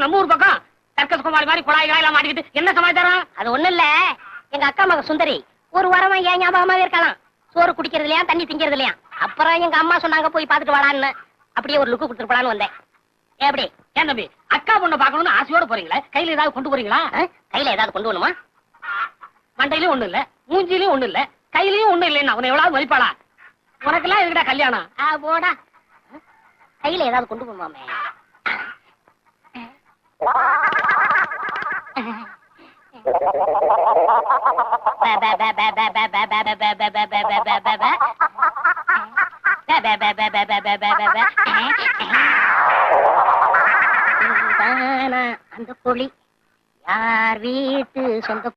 நம்ம ஊர் பக்கம் சர்க்கஸ் குமாரி மாதிரி குழாய் காயெல்லாம் மாட்டிக்கிட்டு என்ன சமாச்சாரம்? அது ஒண்ணு இல்ல, எங்க அக்கா மக சுந்தரி ஒரு வாரமா ஏன் ஞாபகமாவே இருக்கலாம். சோறு குடிக்கிறது இல்லையா, தண்ணி திங்கிறது இல்லையா. அப்புறம் எங்க அம்மா சொன்னாங்க போய் பாத்துட்டு வாடான்னு. அப்படியே ஒரு லுக்கு கொடுத்துட்டு போலான்னு வந்தேன். எப்படி ஏன் தம்பி, அக்கா பொண்ணை பாக்கணும்னு ஆசையோட போறீங்களா? கையில ஏதாவது கொண்டு போறீங்களா? கையில ஏதாவது கொண்டு வரணுமா? மண்டையிலயும் ஒண்ணு இல்ல, மூஞ்சிலையும் ஒண்ணு இல்ல, கையிலயும் ஒண்ணு இல்லைன்னா உன்னை எவ்வளவு மதிப்பாளா? உனக்கெல்லாம் எதுக்கிட்ட கல்யாணம்? போடா, கையில ஏதாவது கொண்டு போமாமே. அந்த கோழி யார் வீட்டு சொந்த